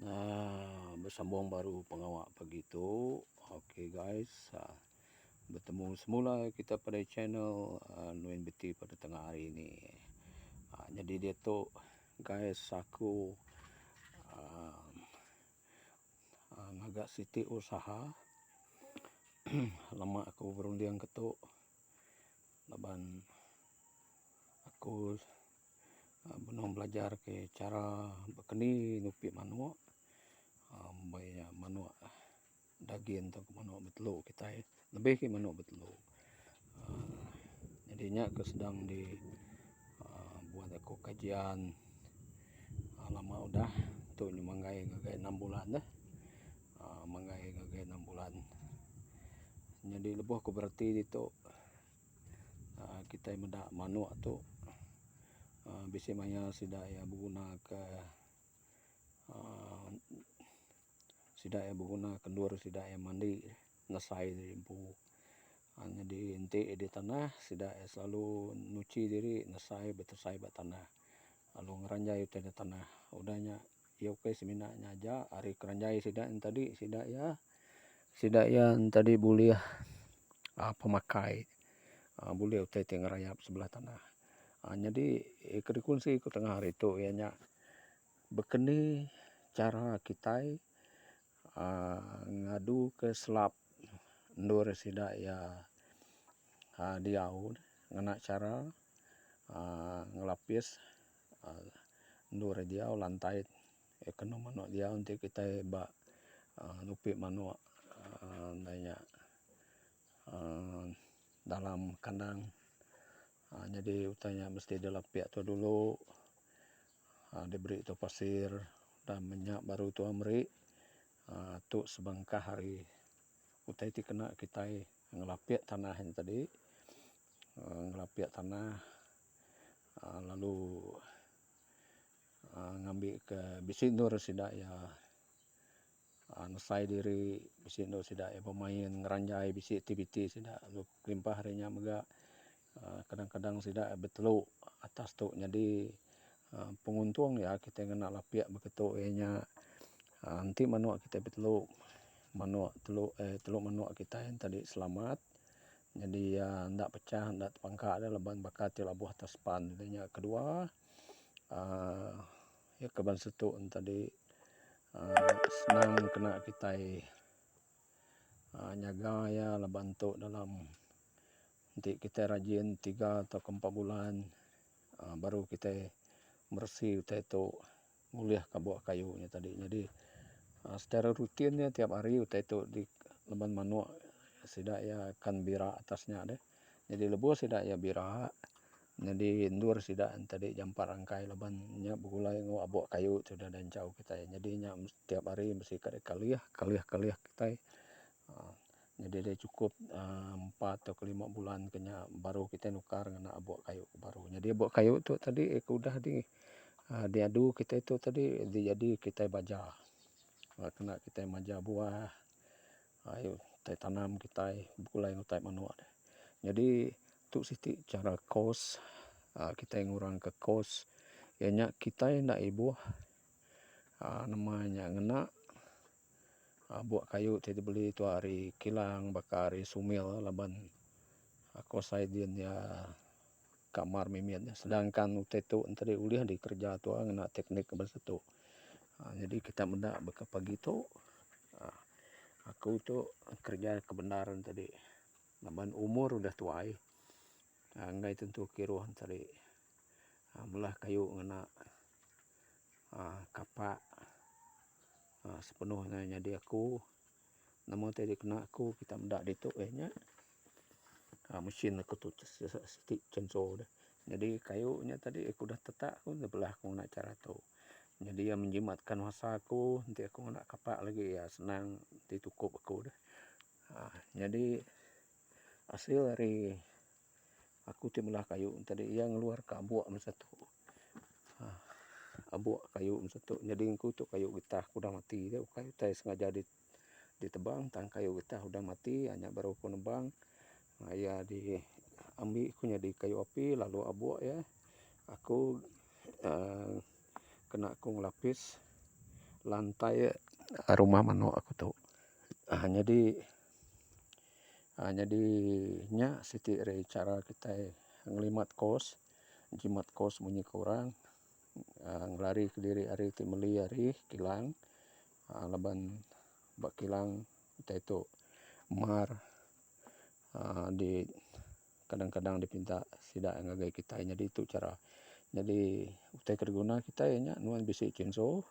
Nah, bersambung baru pengawak pagi tu. Okey guys, bertemu semula kita pada channel Nuin Beti pada tengah hari ini. Jadi dia tu guys, aku ngagak siti usaha. Lama aku berundiang ketuk. Laban aku benong belajar ke cara berkeni nupi manuak. Bayar manuak daging atau manuak betelur kita lebih ke manuak betelur. Jadinya aku sedang di buat aku kajian lama udah tu manggai 6 bulan dah. Manggai 6 bulan. Jadi lebuh aku berarti itu kita medak manuak tu bisi maya sida ya berguna ke sida ya berguna kendur sida ya mandi nasai dari empu. Jadi inti di tanah sida ya selalu nuci diri nasai betusai bat tanah. Lalu ngeranjai itu di tanah. Udahnya ya oke seminanya aja hari keranjai sida yang tadi sida ya tadi boleh pemakai boleh utai ngerayap sebelah tanah. Jadi kedikun sih ke tengah hari itu ianya berkeni cara kita ngadu ke selap ndur sida ya diau ngena cara ngelapis ndur diau lantai kena manuak dia untuk kita bak nupi manuak nanya dalam kandang. Jadi utanya mesti dilapik tu dulu. Diberi tu pasir dan minyak baru tu amri tu sebangkah hari utai ti kena kita ngelapik tanah yang tadi ngelapik tanah lalu ngambil ke bisi nur sida ya nasai diri bisi nur sida ya bermain ngeranjai bisi aktiviti sida lu limpah harinya mega kadang-kadang sida beteluk atas tu jadi penguntung ya kita kena lapik begitu ianya nanti manuak kita beteluk manuak teluk manuak kita yang tadi selamat. Jadi ndak pecah ndak terpangkak ada leban bakat labuh atas pan. Jadinya kedua ya keban setuk tadi senang kena kita nyaga ya leban tu dalam nanti kita rajin 3 atau 4 bulan baru kita bersih itu muliah kabuak kayunya tadi. Jadi secara rutinnya tiap hari itu di leban manuak sida ya kan bira atasnya deh. Jadi lebuh sida ya bira. Jadi ndur sida tadi jampar rangkai lebannya begulai abok kayu sudah dan jauh kita. Jadinya tiap hari mesti kaliah kita. Jadi dia cukup 4 atau 5 bulan kena baru kita nukar dengan abok kayu baru. Jadi abok kayu tu tadi udah diadu kita itu tadi jadi kita baja. Kena kita maja buah. Ayo kita tanam kita bukulai ngutai manuak. Jadi tu siti cara kos kita ngurang ke kos ianya kita nak ibu namanya ngena buat kayu tadi beli tu hari kilang bakari sumil laban kosai dia ya kamar mimian. Sedangkan itu tadi uliah di kerja tu ngena teknik bersatu. Jadi kita mendak beka pagi tu aku tu kerja kebenaran tadi. Laban umur udah tuai. Ngai tentu kiruan tadi. Mulah kayu ngena kapak sepenuhnya jadi aku namun tadi kena aku kita mendak ditu nya mesin aku tu siti censo dah. Jadi kayunya tadi aku dah tetak aku belah aku nak cara tu. Jadi yang menjimatkan masa aku nanti aku nak kapak lagi ya senang ditukup aku dah. Jadi hasil dari aku timlah kayu tadi yang luar ke abuak satu. Abuak kayu satu. Jadi aku tu kayu getah aku dah mati dia kayu tai sengaja ditebang tang kayu getah udah mati hanya baru aku nebang. Ya diambil aku di kayu api lalu abuak ya. Aku kena aku ngelapis lantai rumah manuk aku tu. Jadi nya siti re cara kita ngelimat kos, jimat kos bunyi kurang, ngelari ke diri ari ti meli ari kilang, laban bak kilang kita itu mar di kadang-kadang dipinta sida ngagai kita. Jadi itu cara. Jadi utai kerguna kita nya nuan bisi cinso,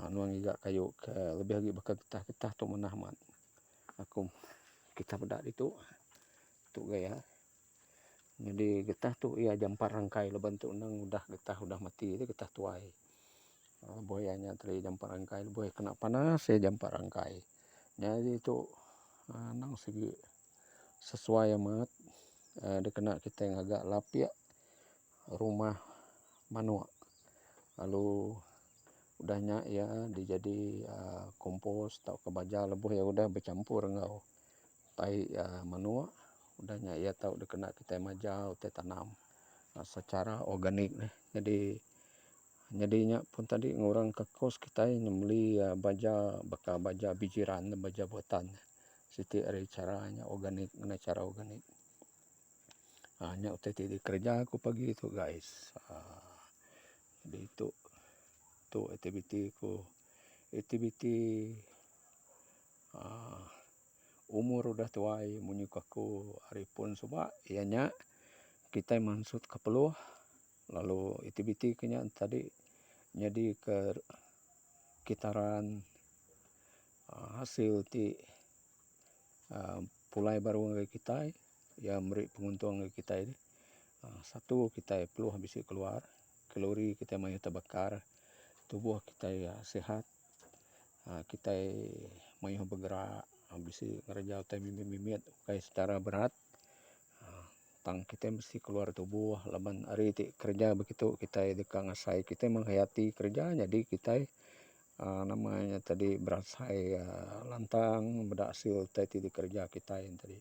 nuan iga kayu ke lebih lagi bakal kita tu menah mat. Aku kita bedak itu gaya. Jadi getah tu ia jampar rangkai leban tu nang udah getah udah mati itu getah tuai. Boyanya teri jampar rangkai, boy kena panas ya jampar rangkai. Jadi itu nang segi sesuai amat dia kena kita yang agak lapia rumah manuk. Lalu udahnya ya dijadi kompos tau ke baja lebuh ya udah bercampur ngau tai manuk. Udahnya ia tahu dia kena kita majau te tanam secara organik nih. Jadinya pun tadi ngurang ke kos kita nyembeli baja bakal baja bijiran baja buatan. Siti ari caranya organik, ngena cara organik. Nya utai ti kerja aku pagi itu guys. Jadi itu aktiviti ku. Aktiviti umur udah tuai munyuk aku hari pun coba ianya kita maksud ke peluh lalu aktiviti kenya tadi jadi ke kitaran hasil ti pulai baru ngai kita ya meri penguntung ngai kita ini satu kita peluh habis keluar kalori kita mayu terbakar tubuh kita ya sehat kita mayu bergerak habis kerja utai mimit kai secara berat tang kita mesti keluar tubuh laban hari ti kerja begitu kita dekang ngasai kita menghayati kerja jadi kita namanya tadi berasai lantang berhasil tadi di kerja kita yang tadi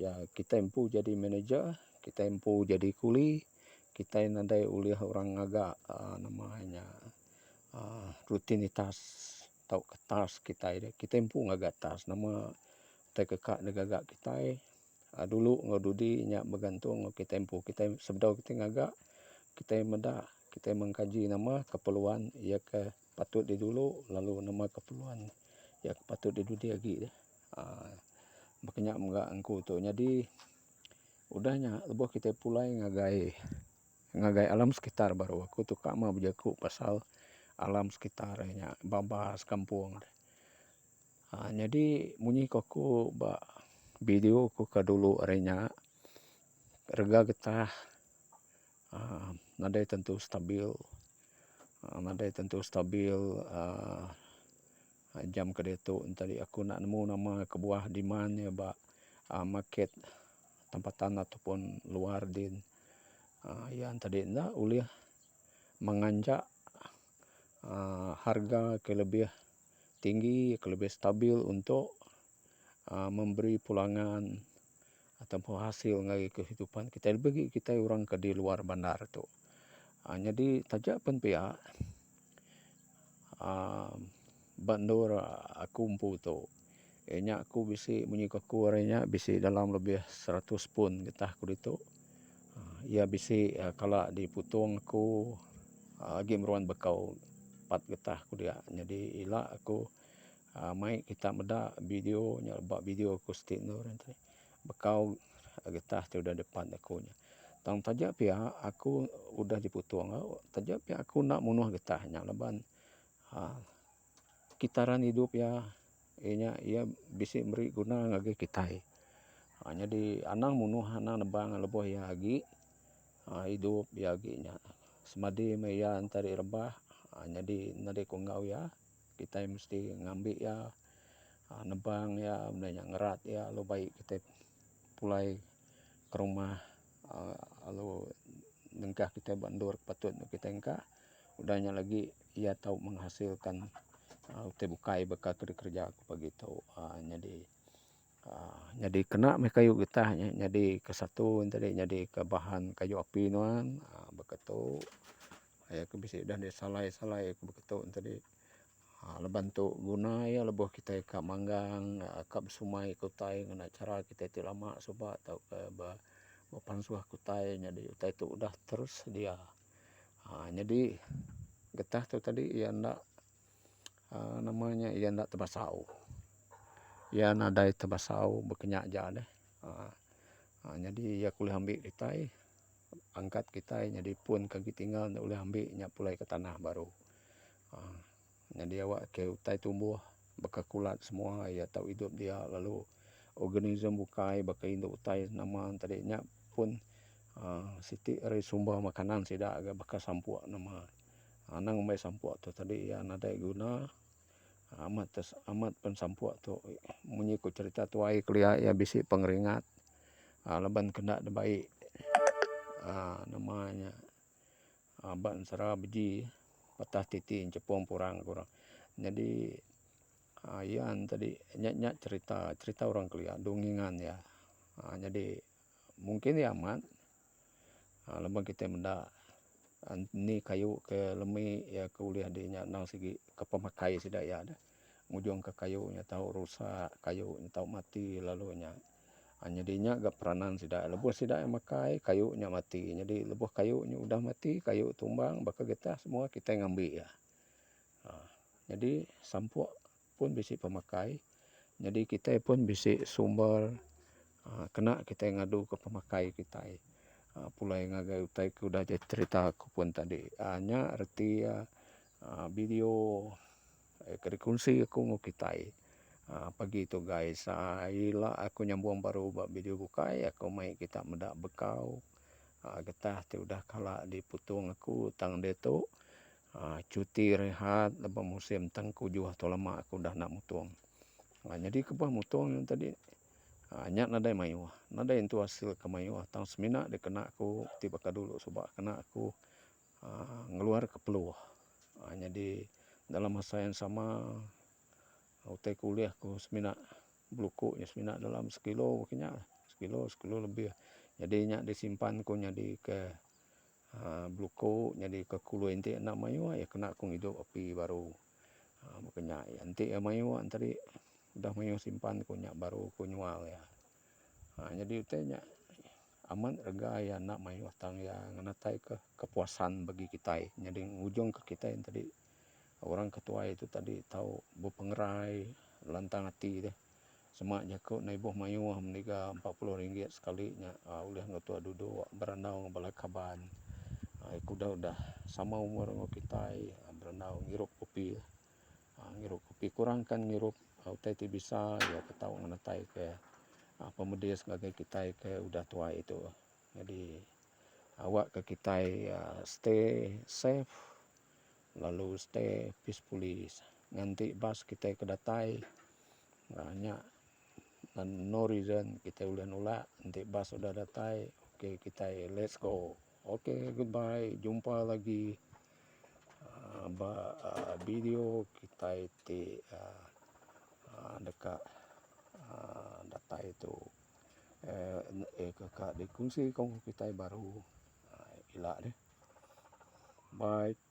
ya kita empu jadi manajer, kita empu jadi kuli, kita nadai uliah orang agak namanya rutinitas tau ke tas kita empu ngagak tas nama tai kekak negagak kita dulu ngodudi nya bergantung kita empu kita sebedau kita ngagak kita meda kita mengkaji nama keperluan ia ke patut di dulu lalu nama keperluan ya patut di dudi lagi makanya enggak engku tu jadi udahnya lebuh kita pulai ngagai alam sekitar baru aku tu kak mah berjaku pasal alam sekitarnya babas kampung. Jadi munyi aku ba video ku ke dulu arenya rega getah nadai tentu stabil jam kedetu tadi aku nak nemu nama kebuah di mana ba market tempatan ataupun luar din yang tadi na uliah menganjak harga ke lebih tinggi ke lebih stabil untuk memberi pulangan ataupun hasil ngai kehidupan kita bagi kita orang ke di luar bandar tu. Jadi tajak pun pihak bandor aku umpu tu. Nya aku bisi munyi aku arenya bisi dalam lebih 100 pun getah aku ditu. Ya bisi kala diputung aku lagi meruan bekau 4 getah aku dia. Jadi ila aku mai kita meda video nya bak video aku stik nur tadi. Bekau getah tu udah depan aku nya. Tang tajak pihak aku udah diputung tajak pihak aku nak munuh getah nya leban kitaran hidup ya ia bisi beri guna ngagi kita. Jadi anang munuh anang nebang lebuh ya lagi hidup ya lagi nya semadi maya antari rebah jadi nade ko ngau ya kita mesti ngambil ya nebang ya menanya ngerat ya lo baik kita pulai ke rumah lalu nengkah kita bandur patut kita engkah udahnya lagi ia tahu menghasilkan utai bukai bekal kerja aku begitu. Jadi kena me kayu getah jadi ke satu tadi jadi ke bahan kayu api nuan begitu ya aku bisi dah salai aku begitu tadi Leban tu guna ya leboh kita ka manggang ka besumai kutai ngana cara kita ti lama suba atau ke bepansuah kutai jadi utai tu udah terus dia. Jadi getah tu tadi ia ndak namanya ia ndak tebasau. Ia nadai tebasau bekenyak ja deh. Jadi ia kuliah ambil kitai angkat kitai jadi pun kaki tinggal ndak boleh ambil nya pulai ke tanah baru. Jadi awak ke utai tumbuh bekakulat semua ya tahu hidup dia lalu organisme bukai baka induk utai nama tadinya pun siti dari sumber makanan sida aga baka sampuk nama nang mai sampuk tu tadi ya nadai guna amat pen sampuk tu mengikut cerita tuai kelia ya bisi pengeringat leban kena de baik namanya ban sera beji patah titi cepong kurang. Jadi ian tadi nyak cerita orang kelia dongengan ya. Jadi mungkin ya amat leban kita mendak ni kayu ke lemi ya kuliah di nya nang segi ke pemakai sida ya dah. Ngujung ke kayu nya tahu rusak, kayu nya tahu mati lalu nya. Jadi nya gak peranan sida lebuh sida yang makai kayu nya mati. Jadi lebuh kayu nya udah mati, kayu tumbang baka getah semua kita ngambil ya. Jadi sampuk pun bisi pemakai. Jadi kita pun bisi sumber kena kita ngadu ke pemakai kita. Pulai ngagai utai ku udah jadi cerita aku pun tadi. Nya arti video kerikungsi aku ngukitai. Pagi itu guys, ila aku nyambung baru buat video bukai, aku mai kita mendak bekau. Getah tu udah kala diputung aku tang detu. Cuti rehat lepas musim tengku juah tu lama aku dah nak mutung. Jadi kebah mutung yang tadi nyak nadai mayuah. Nadai itu hasil ke mayuah. Tang semina dia kena aku tiba ka dulu sebab kena aku ngeluar ke peluh. Jadi dalam masa yang sama utai kuliah ku semina blukuk ya semina dalam sekilo kena sekilo lebih. Jadi nyak disimpan ku jadi ke blukuk jadi ke kulu inti nak mayu ya kena aku hidup api baru makanya inti ya mayu tadi udah mayu simpan ku nyak baru ku nyual ya. Jadi utenya aman rega ya nak mayu tang ya nganatai kepuasan bagi kita. Jadi ujung ke kita yang tadi orang ketua itu tadi tahu berpengerai lantang hati deh. Semaknya kau naibuh mayu meniga RM40 sekali nya ulih ngotua duduk berenau balai kaban. Aku udah sama umur dengan kita berenau ngirup kopi. Ngirup kopi kurangkan ngirup utai ti bisa ya ketau nganatai ke pemudi sebagai kita ke udah tua itu. Jadi awak ke kita stay safe lalu stay peacefully. Nanti bas kita ke datai banyak no reason kita ulian ulak nanti bas udah datai. Oke kita let's go. Oke, goodbye. Jumpa lagi video kita itu dekat data itu kakak dikungsi kong kita baru ilak deh. Bye.